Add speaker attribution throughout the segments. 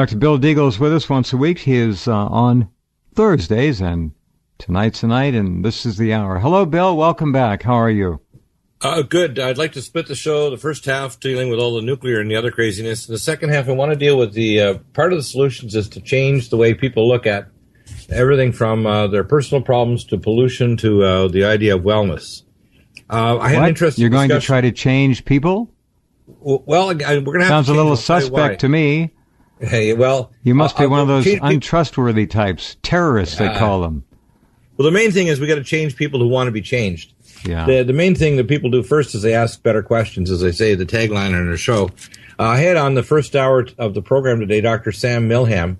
Speaker 1: Dr. Bill Deagle is with us once a week. He is on Thursdays, and tonight's the night, and this is the hour. Hello, Bill. Welcome back. How are you?
Speaker 2: Good. I'd like to split the show. The first half dealing with all the nuclear and the other craziness. The second half, I want to deal with the part of the solutions is to change the way people look at everything from their personal problems to pollution to the idea of wellness. I had an interesting
Speaker 1: You're going
Speaker 2: discussion.
Speaker 1: to try to change people?
Speaker 2: Well, we're going to have
Speaker 1: Sounds
Speaker 2: to
Speaker 1: a little
Speaker 2: I'll tell you
Speaker 1: suspect to me.
Speaker 2: Hey, well,
Speaker 1: You must be one of those
Speaker 2: change
Speaker 1: untrustworthy types, terrorists they call them.
Speaker 2: Well, the main thing is we got to change people who want to be changed.
Speaker 1: Yeah.
Speaker 2: The main thing that people do first is they ask better questions, as they say, the tagline on our show. I had on the first hour of the program today Dr. Sam Milham,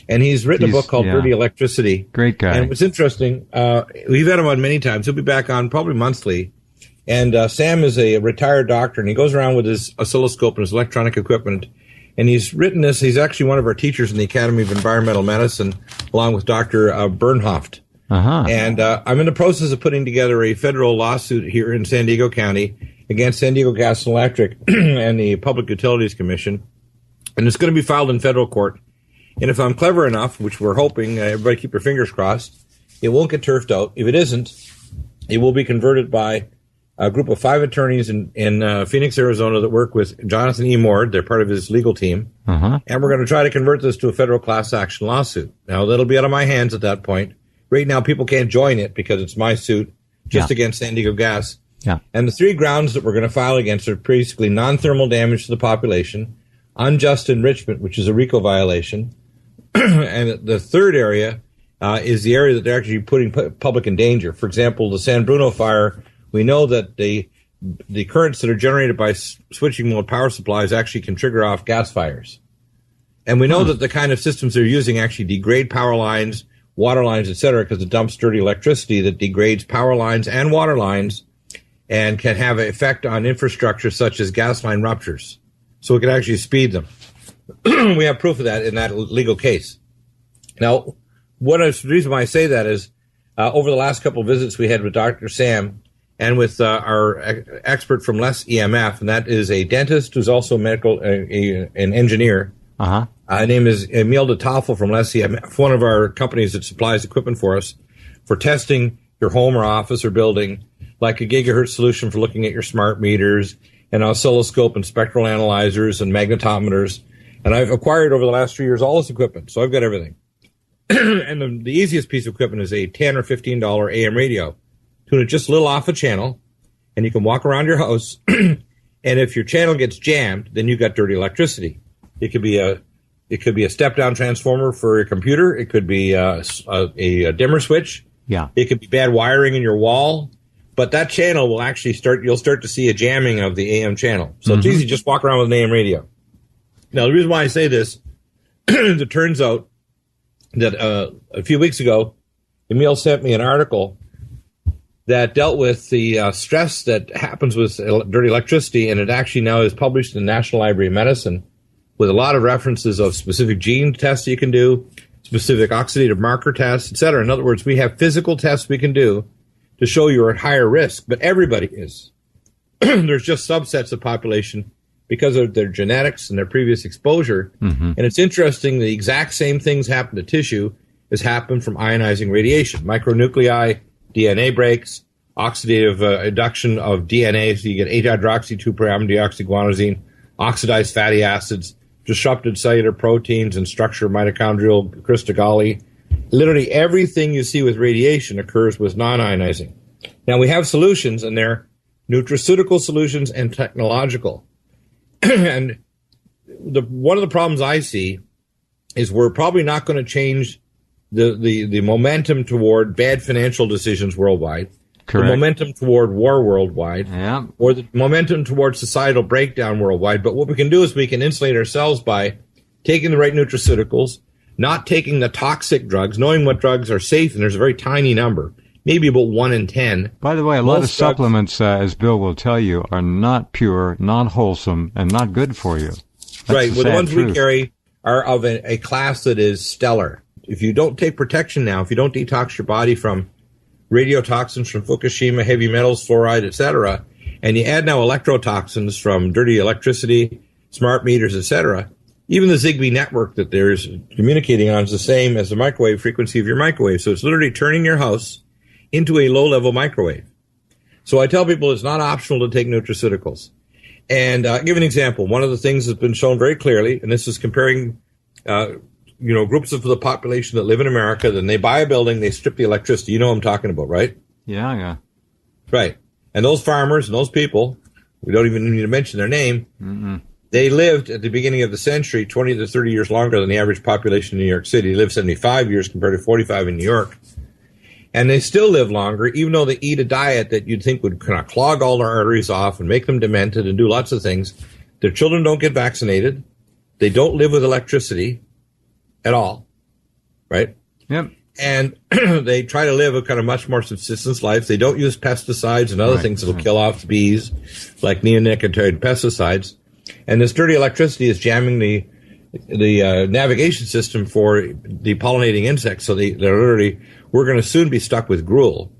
Speaker 2: and he's written a book called Dirty Electricity. Great guy. And what's interesting, we've had him on many times. He'll be back on probably monthly. And Sam is a retired doctor, and he goes around with his oscilloscope and his electronic equipment. And he's written this. He's actually one of our teachers in the Academy of Environmental Medicine, along with Dr. Bernhoft. And I'm in the process of putting together a federal lawsuit here in San Diego County against San Diego Gas and Electric and the Public Utilities Commission. And it's going to be filed in federal court. And if I'm clever enough, which we're hoping, everybody keep your fingers crossed, it won't get turfed out. If it isn't, it will be converted by a group of 5 attorneys in Phoenix, Arizona that work with Jonathan E. Moore. They're part of his legal team. And we're going to try to convert this to a federal class action lawsuit. Now, that'll be out of my hands at that point. Right now, people can't join it because it's my suit just against San Diego Gas. And the 3 grounds that we're going to file against are basically non-thermal damage to the population, unjust enrichment, which is a RICO violation, and the third area is the area that they're actually putting public in danger. For example, the San Bruno fire, we know that the currents that are generated by switching mode power supplies actually can trigger off gas fires. And we know that the kind of systems they're using actually degrade power lines, water lines, et cetera, because it dumps dirty electricity that degrades power lines and water lines and can have an effect on infrastructure such as gas line ruptures. So it can actually speed them. We have proof of that in that legal case. Now, the reason why I say that is over the last couple of visits we had with Dr. Sam and with our expert from Less EMF, and that is a dentist who's also an engineer. Her name is Emil de Toffel from Less EMF, one of our companies that supplies equipment for us for testing your home or office or building, like a gigahertz solution for looking at your smart meters, and oscilloscope and spectral analyzers and magnetometers. And I've acquired over the last 3 years all this equipment, so I've got everything. And the easiest piece of equipment is a $10 or $15 AM radio. Tune it just a little off a channel, and you can walk around your house, and if your channel gets jammed, then you've got dirty electricity. It could be a step-down transformer for your computer. It could be a dimmer switch. It could be bad wiring in your wall. But that channel will actually you'll start to see a jamming of the AM channel. So it's easy, just walk around with an AM radio. Now, the reason why I say this, it turns out that a few weeks ago, Emil sent me an article that dealt with the stress that happens with dirty electricity, and it actually now is published in the National Library of Medicine with a lot of references of specific gene tests you can do, specific oxidative marker tests, et cetera. In other words, we have physical tests we can do to show you're at higher risk, but everybody is. There's just subsets of population because of their genetics and their previous exposure. And it's interesting, the exact same things happen to tissue as happen from ionizing radiation. Micronuclei, DNA breaks, oxidative induction of DNA, so you get 8-hydroxy-2-pyrimidine-deoxyguanosine, oxidized fatty acids, disrupted cellular proteins and structure of mitochondrial crystal Golgi. Literally everything you see with radiation occurs with non-ionizing. Now, we have solutions, and they're nutraceutical solutions and technological. And one of the problems I see is we're probably not going to change the momentum toward bad financial decisions worldwide, the momentum toward war worldwide, or the momentum toward societal breakdown worldwide. But what we can do is we can insulate ourselves by taking the right nutraceuticals, not taking the toxic drugs, knowing what drugs are safe, and there's a very tiny number, maybe about 1 in 10.
Speaker 1: By the way, a lot of supplements, as Bill will tell you, are not pure, not wholesome, and not good for you.
Speaker 2: Right. Well, the ones we carry are of a class that is stellar. If you don't take protection now, if you don't detox your body from radiotoxins from Fukushima, heavy metals, fluoride, etc., and you add now electrotoxins from dirty electricity, smart meters, etc., Even the Zigbee network that there's communicating on is the same as the microwave frequency of your microwave. So it's literally turning your house into a low-level microwave. So I tell people it's not optional to take nutraceuticals. And I'll give an example. One of the things that's been shown very clearly, and this is comparing groups of the population that live in America, then they buy a building, they strip the electricity. You know what I'm talking about, right?
Speaker 1: Yeah.
Speaker 2: Right. And those farmers and those people, we don't even need to mention their name, they lived at the beginning of the century 20 to 30 years longer than the average population in New York City. They lived 75 years compared to 45 in New York. And they still live longer, even though they eat a diet that you'd think would kind of clog all their arteries off and make them demented and do lots of things. Their children don't get vaccinated. They don't live with electricity at all, right?
Speaker 1: Yep.
Speaker 2: And they try to live a kind of much more subsistence life. They don't use pesticides and other things that will kill off the bees, like neonicotinoid pesticides. And this dirty electricity is jamming the navigation system for the pollinating insects. So they're literally, we're going to soon be stuck with gruel.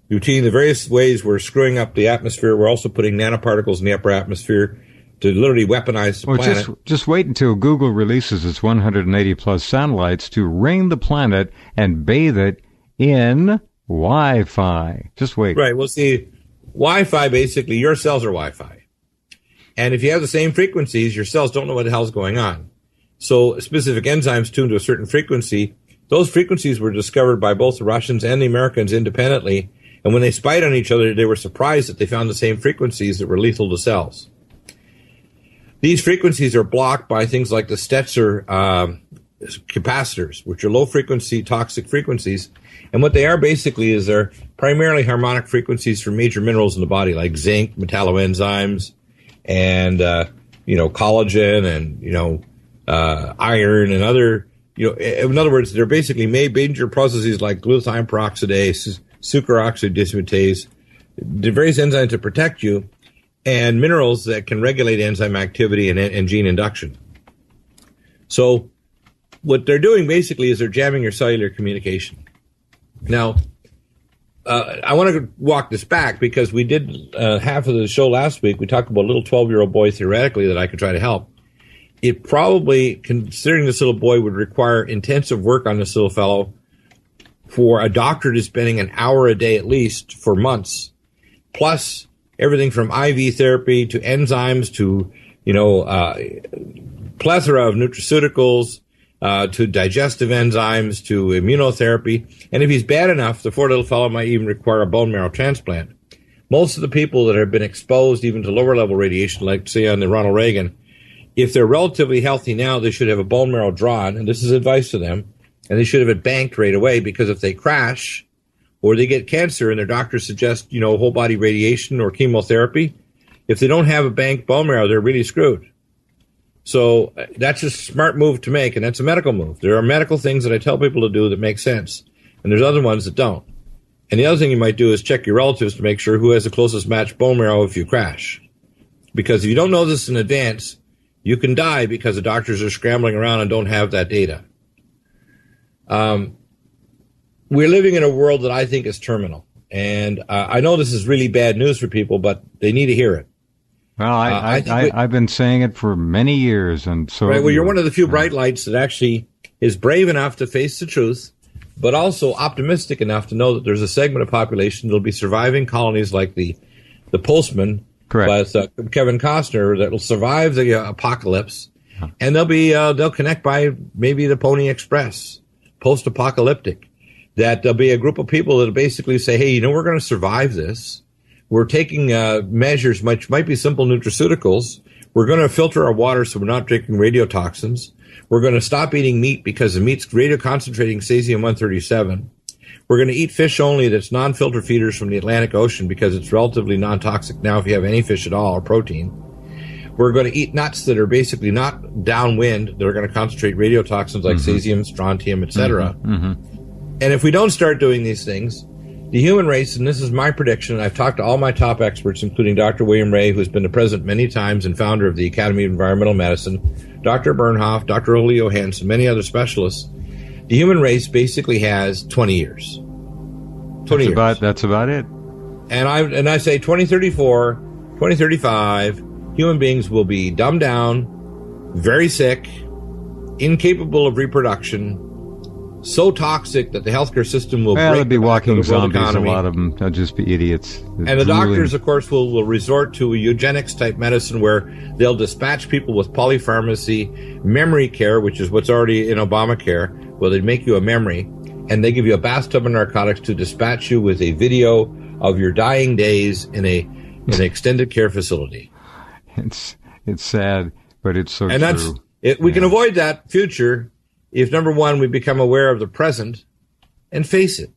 Speaker 2: Between the various ways we're screwing up the atmosphere, we're also putting nanoparticles in the upper atmosphere to literally weaponize the planet.
Speaker 1: Just wait until Google releases its 180-plus satellites to ring the planet and bathe it in Wi-Fi. Just wait.
Speaker 2: Right. Well, see, Wi-Fi, basically, your cells are Wi-Fi. And if you have the same frequencies, your cells don't know what the hell's going on. So specific enzymes tuned to a certain frequency, those frequencies were discovered by both the Russians and the Americans independently. And when they spied on each other, they were surprised that they found the same frequencies that were lethal to cells. These frequencies are blocked by things like the Stetzer capacitors, which are low-frequency toxic frequencies. And what they are basically is they're primarily harmonic frequencies for major minerals in the body, like zinc, metalloenzymes, and collagen, and iron, and other. In other words, they're basically major processes like glutathione peroxidase, superoxide dismutase, the various enzymes to protect you, and minerals that can regulate enzyme activity and gene induction. So what they're doing basically is they're jamming your cellular communication. Now, I want to walk this back because we did half of the show last week. We talked about a little 12-year-old boy theoretically that I could try to help. It probably, considering this little boy, would require intensive work on this little fellow for a doctor to be spending an hour a day at least for months, plus everything from IV therapy to enzymes to, plethora of nutraceuticals, to digestive enzymes to immunotherapy. And if he's bad enough, the poor little fellow might even require a bone marrow transplant. Most of the people that have been exposed even to lower level radiation, like say on the Ronald Reagan, if they're relatively healthy now, they should have a bone marrow drawn, and this is advice to them, and they should have it banked right away, because if they crash or they get cancer and their doctor suggests, whole body radiation or chemotherapy, if they don't have a banked bone marrow, they're really screwed. So that's a smart move to make, and that's a medical move. There are medical things that I tell people to do that make sense, and there's other ones that don't. And the other thing you might do is check your relatives to make sure who has the closest matched bone marrow if you crash. Because if you don't know this in advance, you can die because the doctors are scrambling around and don't have that data. We're living in a world that I think is terminal. And I know this is really bad news for people, but they need to hear it.
Speaker 1: Well, I've been saying it for many years. And so,
Speaker 2: right, well, you're one of the few bright lights that actually is brave enough to face the truth, but also optimistic enough to know that there's a segment of population that will be surviving colonies like the Postman,
Speaker 1: correct,
Speaker 2: with Kevin Costner, that will survive the apocalypse, and they'll connect by maybe the Pony Express, post-apocalyptic. That there'll be a group of people that'll basically say, hey, we're going to survive this. We're taking measures, which might be simple nutraceuticals. We're going to filter our water so we're not drinking radiotoxins. We're going to stop eating meat because the meat's radioconcentrating cesium-137. We're going to eat fish only that's non-filter feeders from the Atlantic Ocean because it's relatively non-toxic now if you have any fish at all or protein. We're going to eat nuts that are basically not downwind, that are going to concentrate radiotoxins like cesium, strontium, etc. And if we don't start doing these things, the human race, and this is my prediction, I've talked to all my top experts, including Dr. William Ray, who's been the president many times and founder of the Academy of Environmental Medicine, Dr. Bernhoff, Dr. Julio Hens, and many other specialists. The human race basically has 20 years. 20 years.
Speaker 1: That's about it.
Speaker 2: And I say 2034, 2035, human beings will be dumbed down, very sick, incapable of reproduction, so toxic that the healthcare system will break.
Speaker 1: They'll be walking zombies,
Speaker 2: economy.
Speaker 1: A lot of them. They'll just be idiots.
Speaker 2: And the doctors, of course, will resort to a eugenics-type medicine where they'll dispatch people with polypharmacy, memory care, which is what's already in Obamacare, where they make you a memory, and they give you a bathtub of narcotics to dispatch you with a video of your dying days in an extended care facility.
Speaker 1: It's sad, but it's so
Speaker 2: and
Speaker 1: true.
Speaker 2: We can avoid that future if, number one, we become aware of the present and face it.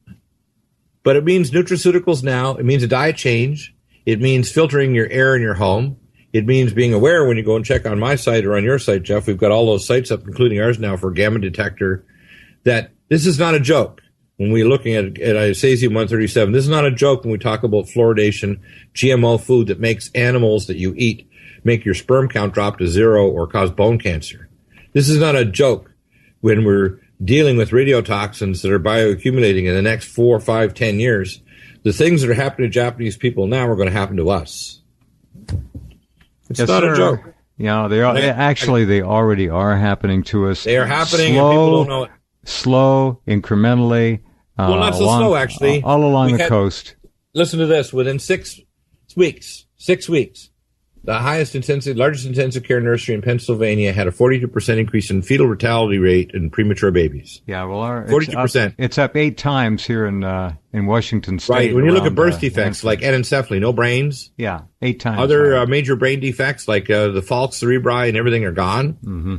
Speaker 2: But it means nutraceuticals now. It means a diet change. It means filtering your air in your home. It means being aware when you go and check on my site or on your site, Jeff. We've got all those sites up, including ours now, for gamma detector, that this is not a joke. When we're looking at cesium-137, this is not a joke when we talk about fluoridation, GMO food that makes animals that you eat make your sperm count drop to 0 or cause bone cancer. This is not a joke when we're dealing with radiotoxins that are bioaccumulating in the next 4, 5, 10 years. The things that are happening to Japanese people now are going to happen to us. It's not a joke.
Speaker 1: Yeah, they are. They already are happening to us.
Speaker 2: They are happening, and people don't know it.
Speaker 1: Slow, incrementally.
Speaker 2: Well, not so slow, actually.
Speaker 1: All along the coast.
Speaker 2: Listen to this. Within 6 weeks, the largest intensive care nursery in Pennsylvania had a 42% increase in fetal mortality rate in premature babies.
Speaker 1: Yeah, well,
Speaker 2: 42%.
Speaker 1: It's up 8 times here in Washington State.
Speaker 2: Right. When you look at birth defects like anencephaly, no brains.
Speaker 1: Yeah, 8 times.
Speaker 2: Other major brain defects like the falx cerebri and everything are gone.
Speaker 1: Mm-hmm.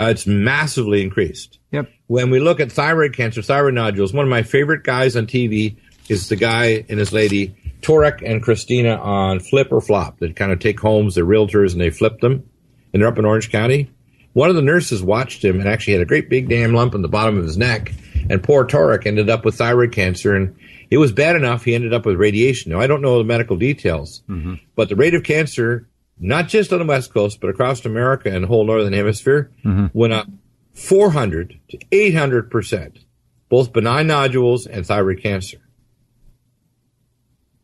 Speaker 2: It's massively increased.
Speaker 1: Yep.
Speaker 2: When we look at thyroid cancer, thyroid nodules, one of my favorite guys on TV is the guy and his lady, Torek and Christina, on Flip or Flop, that kind of take homes, they're realtors, and they flip them, and they're up in Orange County. One of the nurses watched him and actually had a great big damn lump in the bottom of his neck, and poor Torek ended up with thyroid cancer, and it was bad enough he ended up with radiation. Now, I don't know the medical details, but the rate of cancer, not just on the West Coast, but across America and the whole Northern Hemisphere, went up 400 to 800%, both benign nodules and thyroid cancer.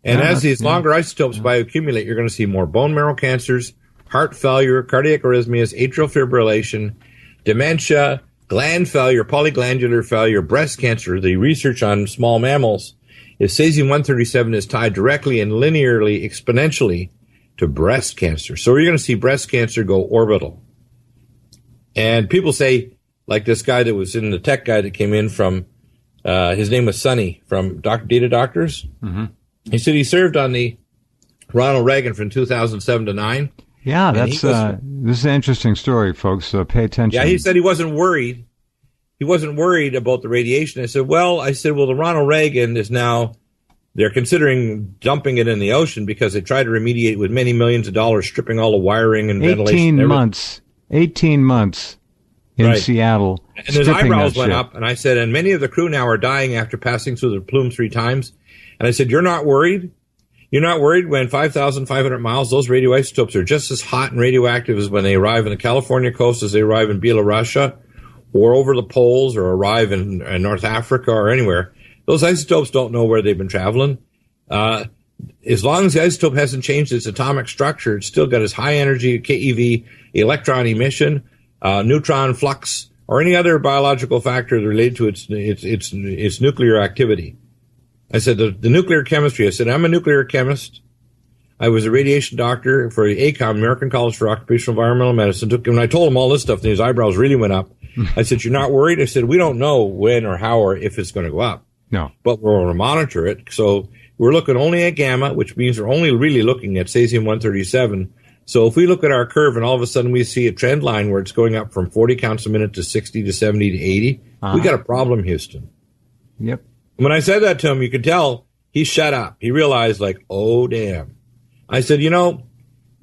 Speaker 2: And as these longer isotopes bioaccumulate, you're going to see more bone marrow cancers, heart failure, cardiac arrhythmias, atrial fibrillation, dementia, gland failure, polyglandular failure, breast cancer. The research on small mammals is cesium-137 is tied directly and linearly, exponentially to breast cancer. So you're going to see breast cancer go orbital. And people say, like this guy that was in the tech guy that came in from, his name was Sonny from Data Doctors. He said he served on the Ronald Reagan from 2007 to 9.
Speaker 1: Yeah, this is an interesting story, folks. Pay attention.
Speaker 2: Yeah, he said he wasn't worried. He wasn't worried about the radiation. I said, well, the Ronald Reagan is now, they're considering dumping it in the ocean because they tried to remediate with many millions of dollars, stripping all the wiring and ventilation.
Speaker 1: 18 months in Seattle.
Speaker 2: And his eyebrows went up, and I said, and many of the crew now are dying after passing through the plume 3 times. And I said, you're not worried? You're not worried when 5,500 miles, those radioisotopes are just as hot and radioactive as when they arrive in the California coast as they arrive in Belarus or over the poles or arrive in North Africa or anywhere. Those isotopes don't know where they've been traveling. As long as the isotope hasn't changed its atomic structure, it's still got its high energy KeV electron emission, neutron flux, or any other biological factor related to its nuclear activity. I said, the nuclear chemistry, I said, I'm a nuclear chemist. I was a radiation doctor for the ACOM, American College for Occupational Environmental Medicine. When I told him all this stuff, and his eyebrows really went up. I said, you're not worried? I said, we don't know when or how or if it's going to go up.
Speaker 1: No.
Speaker 2: But we're going to monitor it. So we're looking only at gamma, which means we're only really looking at cesium-137. So if we look at our curve and all of a sudden we see a trend line where it's going up from 40 counts a minute to 60 to 70 to 80, we got a problem, Houston.
Speaker 1: Yep.
Speaker 2: When I said that to him, you could tell he shut up. He realized, like, oh, damn. I said,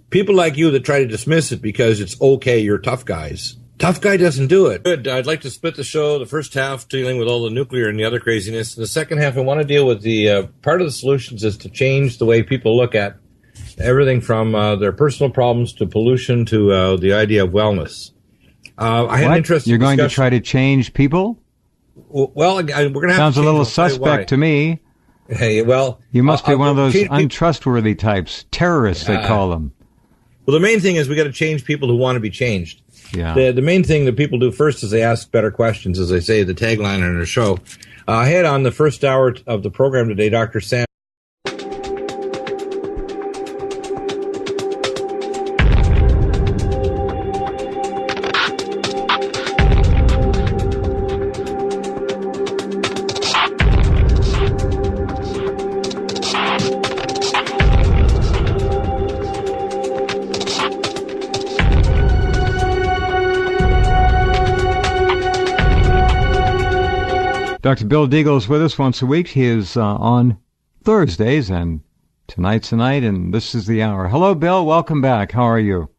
Speaker 2: people like you that try to dismiss it because it's okay, you're tough guys. Tough guy doesn't do it. Good. I'd like to split the show, the first half dealing with all the nuclear and the other craziness. The second half, I want to deal with the part of the solutions is to change the way people look at everything from their personal problems to pollution to the idea of wellness. I had an interesting
Speaker 1: You're going
Speaker 2: discussion.
Speaker 1: to try to change people?
Speaker 2: Well, we're going to have
Speaker 1: Sounds
Speaker 2: to
Speaker 1: a little suspect to me.
Speaker 2: Hey, well,
Speaker 1: you must be one of those untrustworthy types, terrorists they call them.
Speaker 2: Well, the main thing is we got to change people who want to be changed. The main thing that people do first is they ask better questions, as I say, the tagline on our show. I had on the first hour of the program today, Dr. Sam.
Speaker 1: Dr. Bill Deagle is with us once a week. He is on Thursdays, and tonight's the night, and this is the hour. Hello, Bill. Welcome back. How are you?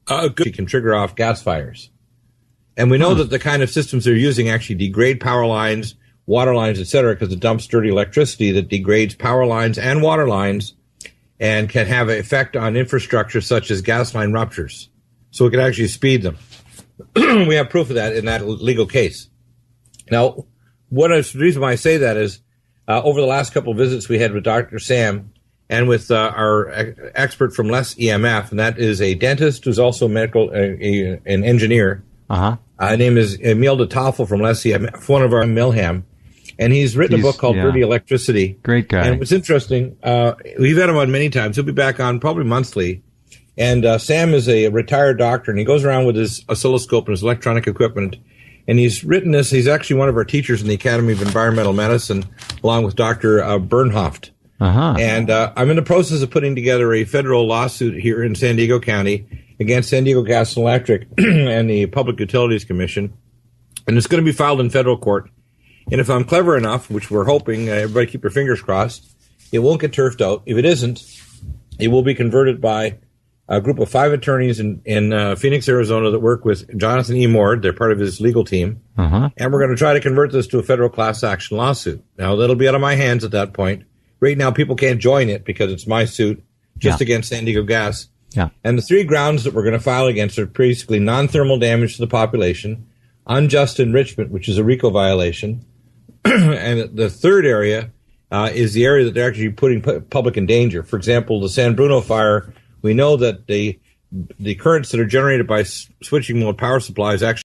Speaker 2: Good. It can trigger off gas fires. And we know that the kind of systems they're using actually degrade power lines, water lines, etc., because it dumps dirty electricity that degrades power lines and water lines and can have an effect on infrastructure such as gas line ruptures. So it can actually speed them. We have proof of that in that legal case. Now, the reason why I say that is over the last couple of visits we had with Dr. Sam and with our expert from Less EMF, and that is a dentist who's also an engineer. His name is Emil de Toffel from Less EMF, one of our Milham, and he's written a book called Dirty Electricity.
Speaker 1: Great guy.
Speaker 2: And what's interesting, we've had him on many times. He'll be back on probably monthly. And Sam is a retired doctor, and he goes around with his oscilloscope and his electronic equipment. And he's written this. He's actually one of our teachers in the Academy of Environmental Medicine, along with Dr. Bernhoft. And I'm in the process of putting together a federal lawsuit here in San Diego County against San Diego Gas and Electric and the Public Utilities Commission. And it's going to be filed in federal court. And if I'm clever enough, which we're hoping, everybody keep your fingers crossed, it won't get turfed out. If it isn't, it will be converted by a group of 5 attorneys in Phoenix, Arizona that work with Jonathan E. Moore. They're part of his legal team. And we're going to try to convert this to a federal class action lawsuit. Now, that'll be out of my hands at that point. Right now, people can't join it because it's my suit just against San Diego Gas. And the 3 grounds that we're going to file against are basically non-thermal damage to the population, unjust enrichment, which is a RICO violation, and the third area is the area that they're actually putting public in danger. For example, the San Bruno fire. We know that the currents that are generated by switching mode power supplies actually